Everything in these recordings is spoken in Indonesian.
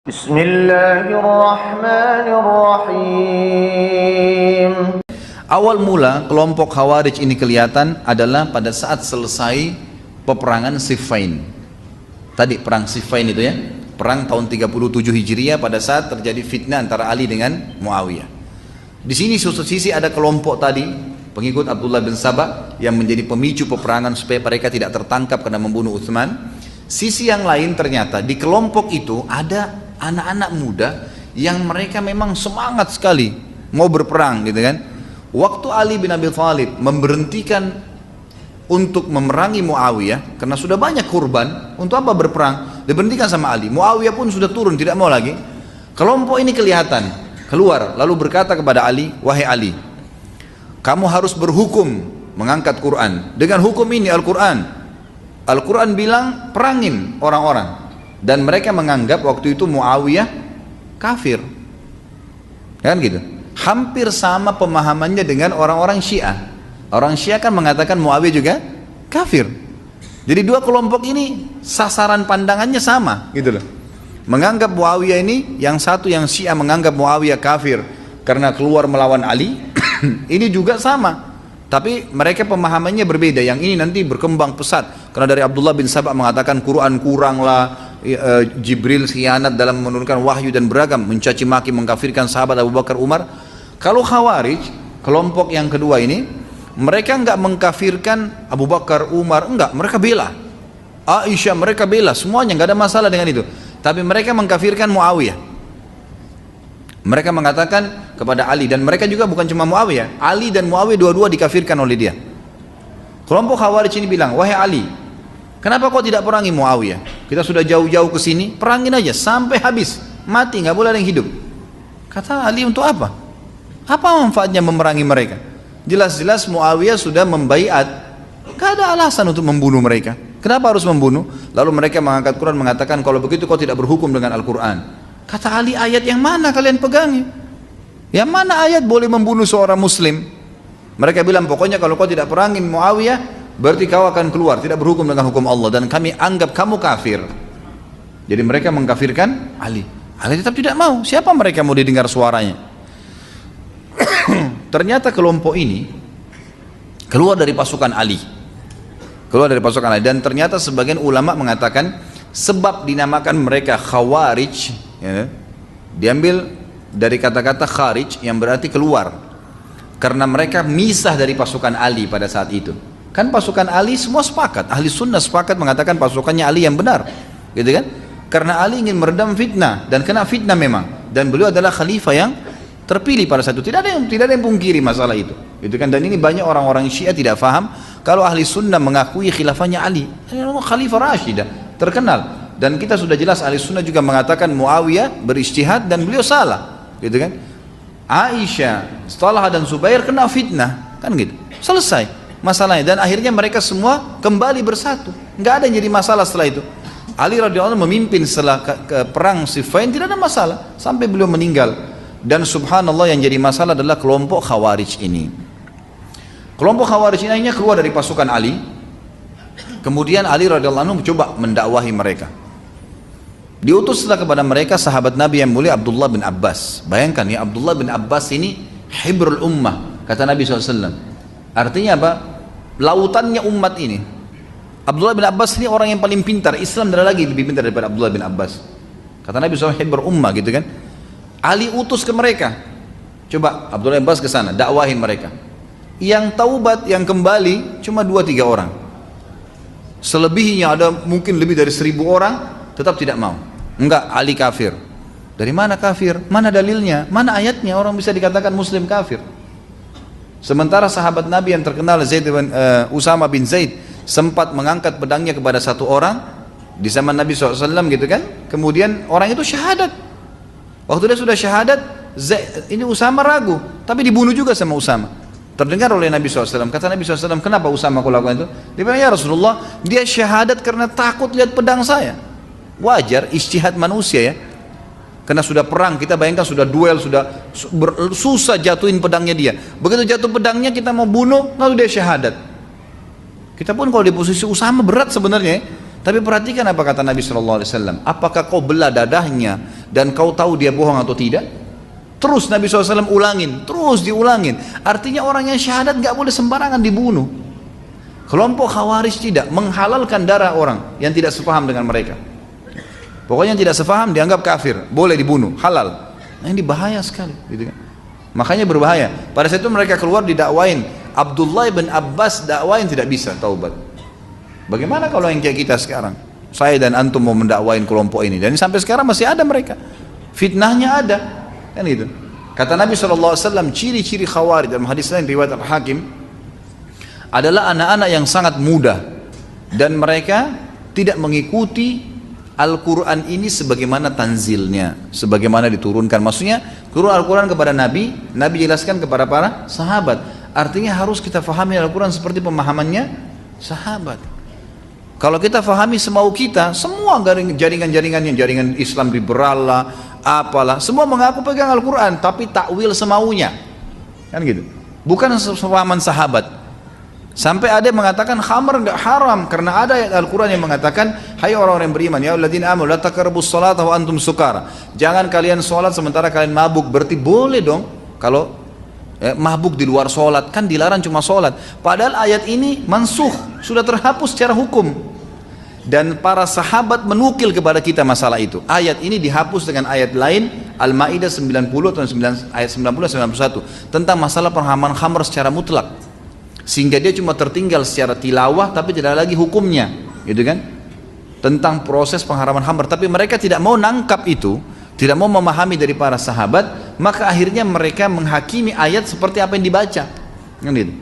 Bismillahirrahmanirrahim. Awal mula kelompok Khawarij ini kelihatan adalah pada saat selesai peperangan Siffin. Tadi perang Siffin itu ya, perang tahun 37 Hijriah pada saat terjadi fitnah antara Ali dengan Muawiyah. Di sini suatu sisi ada kelompok tadi pengikut Abdullah bin Sabah yang menjadi pemicu peperangan supaya mereka tidak tertangkap karena membunuh Utsman. Sisi yang lain ternyata di kelompok itu ada anak-anak muda yang mereka memang semangat sekali mau berperang gitu kan. Waktu Ali bin Abi Thalib memberhentikan untuk memerangi Muawiyah karena sudah banyak kurban, untuk apa berperang? Diberhentikan sama Ali. Muawiyah pun sudah turun, tidak mau lagi. Kelompok ini kelihatan keluar lalu berkata kepada Ali, "Wahai Ali, kamu harus berhukum mengangkat Quran dengan hukum ini Al-Quran. Al-Quran bilang perangin orang-orang." Dan mereka menganggap waktu itu Muawiyah kafir, kan gitu. Hampir sama pemahamannya dengan orang-orang Syiah. Orang Syiah kan mengatakan Muawiyah juga kafir. Jadi dua kelompok ini sasaran pandangannya sama gitu loh. Menganggap Muawiyah ini, yang satu yang Syiah menganggap Muawiyah kafir karena keluar melawan Ali. Ini juga sama, tapi mereka pemahamannya berbeda. Yang ini nanti berkembang pesat karena dari Abdullah bin Sabah mengatakan Quran kurang lah, Jibril khianat dalam menurunkan wahyu dan beragam, mencaci maki mengkafirkan sahabat Abu Bakar, Umar. Kalau Khawarij, kelompok yang kedua ini, mereka enggak mengkafirkan Abu Bakar, Umar, enggak, mereka bela Aisyah, mereka bela semuanya, enggak ada masalah dengan itu. Tapi mereka mengkafirkan Muawiyah. Mereka mengatakan kepada Ali, dan mereka juga bukan cuma Muawiyah, Ali dan Muawiyah dua-dua dikafirkan oleh dia. Kelompok Khawarij ini bilang, "Wahai Ali, kenapa kau tidak perangi Muawiyah? Kita sudah jauh-jauh ke sini, perangin aja sampai habis, mati, nggak boleh ada yang hidup." Kata Ali, "Untuk apa? Apa manfaatnya memerangi mereka? Jelas-jelas Muawiyah sudah membaiat, nggak ada alasan untuk membunuh mereka. Kenapa harus membunuh?" Lalu mereka mengangkat Quran mengatakan, "Kalau begitu kau tidak berhukum dengan Al-Quran." Kata Ali, "Ayat yang mana kalian pegangi? Yang mana ayat boleh membunuh seorang muslim?" Mereka bilang, "Pokoknya kalau kau tidak perangin Muawiyah, berarti kau akan keluar, tidak berhukum dengan hukum Allah, dan kami anggap kamu kafir." Jadi mereka mengkafirkan Ali. Ali tetap tidak mau. Siapa mereka mau didengar suaranya? Ternyata kelompok ini keluar dari pasukan Ali. Keluar dari pasukan Ali. Dan ternyata sebagian ulama mengatakan sebab dinamakan mereka Khawarij, ya, diambil dari kata-kata kharij yang berarti keluar, karena mereka misah dari pasukan Ali pada saat itu. Kan pasukan Ali semua sepakat, ahli sunnah sepakat mengatakan pasukannya Ali yang benar, gitu kan? Karena Ali ingin meredam fitnah dan kena fitnah memang, dan beliau adalah khalifah yang terpilih pada saat itu. Tidak ada yang pungkiri masalah itu, gitu kan? Dan ini banyak orang-orang Syiah tidak faham kalau ahli sunnah mengakui khilafahnya Ali, khalifah Rashidah terkenal. Dan kita sudah jelas ahli sunnah juga mengatakan Muawiyah berijtihad dan beliau salah, gitu kan? Aisyah, Talha dan Zubair kena fitnah, kan gitu. Selesai masalahnya, dan akhirnya mereka semua kembali bersatu, nggak ada yang jadi masalah setelah itu. Ali radhiyallahu anhu memimpin setelah ke perang Siffin, tidak ada masalah sampai beliau meninggal. Dan subhanallah, yang jadi masalah adalah kelompok Khawarij ini. Kelompok Khawarij ini akhirnya keluar dari pasukan Ali. Kemudian Ali radhiyallahu anhu mencoba mendakwahi mereka. Diutuslah kepada mereka sahabat Nabi yang mulia Abdullah bin Abbas. Bayangkan ya, Abdullah bin Abbas ini hibrul ummah, kata Nabi SAW. Artinya apa? Lautannya umat ini. Abdullah bin Abbas ini orang yang paling pintar. Islam tidak lagi lebih pintar daripada Abdullah bin Abbas. Kata Nabi SAW, hibrul ummah, gitu kan. Ali utus ke mereka. Coba Abdullah bin Abbas ke sana, dakwahin mereka. Yang taubat, yang kembali cuma 2-3 orang. Selebihnya ada mungkin lebih dari 1000 orang tetap tidak mau. Enggak, Ali kafir. Dari mana kafir? Mana dalilnya? Mana ayatnya orang bisa dikatakan muslim kafir? Sementara sahabat Nabi yang terkenal Usama bin Zaid sempat mengangkat pedangnya kepada satu orang di zaman Nabi SAW, gitu kan. Kemudian orang itu syahadat. Waktu dia sudah syahadat, ini Usama ragu, tapi dibunuh juga sama Usama. Terdengar oleh Nabi SAW. Kata Nabi SAW, "Kenapa Usama kau lakukan itu?" Dia bilang, "Ya Rasulullah, dia syahadat karena takut lihat pedang saya." Wajar, ijtihad manusia ya. Karena sudah perang, kita bayangkan sudah duel, sudah susah jatuhin pedangnya dia. Begitu jatuh pedangnya kita mau bunuh, lalu dia syahadat. Kita pun kalau di posisi Usama berat sebenarnya. Tapi perhatikan apa kata Nabi SAW. Apakah kau belah dadahnya dan kau tahu dia bohong atau tidak? Terus Nabi SAW ulangin, terus diulangin. Artinya orang yang syahadat nggak boleh sembarangan dibunuh. Kelompok Khawarij tidak menghalalkan darah orang yang tidak sepaham dengan mereka. Pokoknya yang tidak sepaham dianggap kafir, boleh dibunuh, halal. Nah ini bahaya sekali, gitu kan? Makanya berbahaya. Pada saat itu mereka keluar didakwain. Abdullah bin Abbas dakwain tidak bisa taubat. Bagaimana kalau yang kayak kita sekarang? Saya dan antum mau mendakwain kelompok ini, dan sampai sekarang masih ada mereka. Fitnahnya ada, kan gitu. Kata Nabi SAW, ciri-ciri Khawarij dalam hadis lain riwayat Al-Hakim adalah anak-anak yang sangat muda dan mereka tidak mengikuti Al-Quran ini sebagaimana tanzilnya, sebagaimana diturunkan. Maksudnya turun Al-Quran kepada Nabi, Nabi jelaskan kepada para sahabat. Artinya harus kita fahami Al-Quran seperti pemahamannya sahabat. Kalau kita fahami semau kita, semua jaringan-jaringannya, jaringan Islam liberal lah, apalah, semua mengaku pegang Al-Quran, tapi takwil semaunya, kan gitu. Bukan sepahaman sahabat. Sampai ada yang mengatakan khamr enggak haram karena ada ayat Al-Quran yang mengatakan, hai orang-orang yang beriman, ya alladzina amanu la taqrabus salata wa antum sukara. Jangan kalian sholat sementara kalian mabuk. Berarti boleh dong kalau mabuk di luar sholat, kan dilarang cuma sholat. Padahal ayat ini mansukh, sudah terhapus secara hukum. Dan para sahabat menukil kepada kita masalah itu. Ayat ini dihapus dengan ayat lain, Al-Maidah 90 atau ayat 90-91 tentang masalah penghaman khamr secara mutlak. Sehingga dia cuma tertinggal secara tilawah tapi tidak lagi hukumnya, gitu kan? Tentang proses pengharaman khamr. Tapi mereka tidak mau nangkap itu, tidak mau memahami dari para sahabat, maka akhirnya mereka menghakimi ayat seperti apa yang dibaca, kan gitu.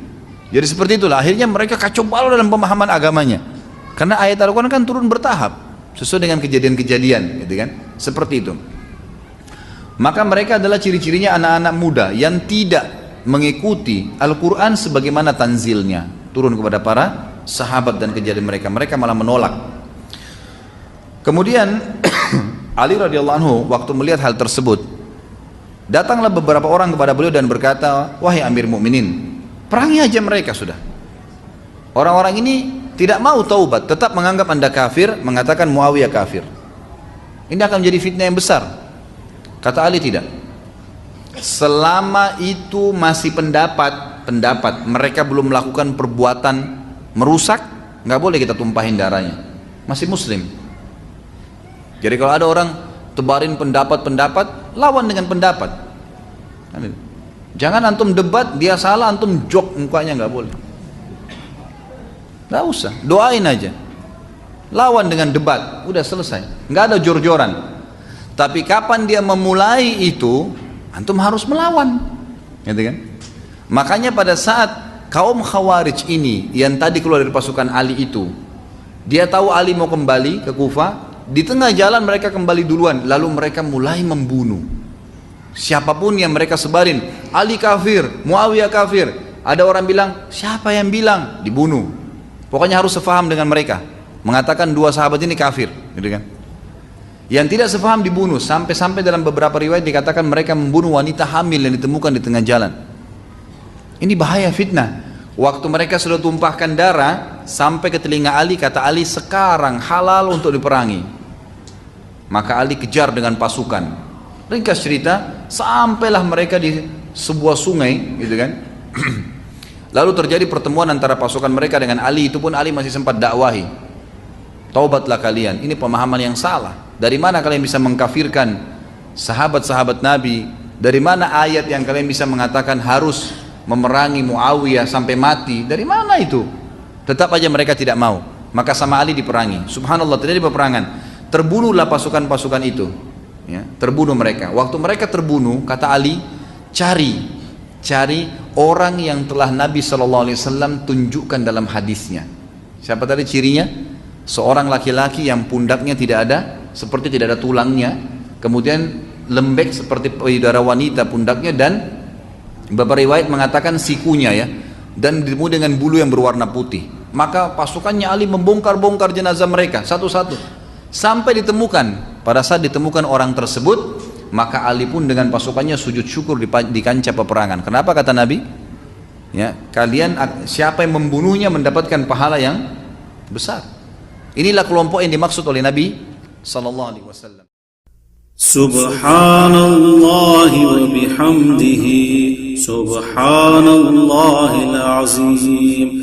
Jadi seperti itulah akhirnya mereka kacau balau dalam pemahaman agamanya. Karena ayat Al-Quran kan turun bertahap sesuai dengan kejadian-kejadian, gitu kan? Seperti itu. Maka mereka adalah ciri-cirinya anak-anak muda yang tidak mengikuti Al-Quran sebagaimana tanzilnya turun kepada para sahabat dan kejadian mereka. Mereka malah menolak. Kemudian Ali radhiyallahu anhu waktu melihat hal tersebut, datanglah beberapa orang kepada beliau dan berkata, wahai Amir Mukminin, perangi aja mereka sudah. Orang-orang ini tidak mau taubat, tetap menganggap anda kafir, mengatakan Muawiyah kafir. Ini akan menjadi fitnah yang besar. Kata Ali, tidak. Selama itu masih pendapat mereka belum melakukan perbuatan merusak, nggak boleh kita tumpahin darahnya, masih muslim. Jadi kalau ada orang tebarin pendapat, lawan dengan pendapat. Jangan antum debat, dia salah, antum jok mukanya, nggak boleh. Nggak usah, doain aja, lawan dengan debat, udah selesai, nggak ada jor-joran. Tapi kapan dia memulai itu, antum harus melawan, gitu kan? Makanya pada saat kaum Khawarij ini yang tadi keluar dari pasukan Ali itu, dia tahu Ali mau kembali ke Kufah, di tengah jalan mereka kembali duluan, lalu mereka mulai membunuh siapapun yang mereka sebarin. Ali kafir, Muawiyah kafir. Ada orang bilang, siapa yang bilang? Dibunuh. Pokoknya harus sefaham dengan mereka, mengatakan dua sahabat ini kafir, gitu kan? Yang tidak sefaham dibunuh, sampai-sampai dalam beberapa riwayat dikatakan mereka membunuh wanita hamil yang ditemukan di tengah jalan. Ini bahaya, fitnah. Waktu mereka sudah tumpahkan darah sampai ke telinga Ali, kata Ali, sekarang halal untuk diperangi. Maka Ali kejar dengan pasukan. Ringkas cerita, sampailah mereka di sebuah sungai, gitu kan? Lalu terjadi pertemuan antara pasukan mereka dengan Ali. Itu pun Ali masih sempat dakwahi, taubatlah kalian, ini pemahaman yang salah. Dari mana kalian bisa mengkafirkan sahabat-sahabat Nabi? Dari mana ayat yang kalian bisa mengatakan harus memerangi Muawiyah sampai mati? Dari mana itu? Tetap aja mereka tidak mau. Maka sama Ali diperangi. Subhanallah, terjadi peperangan. Terbunuhlah pasukan-pasukan itu, ya, terbunuh mereka. Waktu mereka terbunuh, kata Ali, cari orang yang telah Nabi SAW tunjukkan dalam hadisnya. Siapa tadi cirinya? Seorang laki-laki yang pundaknya tidak ada, seperti tidak ada tulangnya, kemudian lembek seperti payudara wanita pundaknya, dan beberapa riwayat mengatakan sikunya, ya, dan ditemu dengan bulu yang berwarna putih. Maka pasukannya Ali membongkar-bongkar jenazah mereka satu-satu sampai ditemukan. Pada saat ditemukan orang tersebut, maka Ali pun dengan pasukannya sujud syukur di kancah peperangan. Kenapa kata Nabi? Ya, kalian siapa yang membunuhnya mendapatkan pahala yang besar. Inilah kelompok yang dimaksud oleh Nabi sallallahu alaihi wasallam. Subhanallah wa bihamdihi, subhanallahil azim.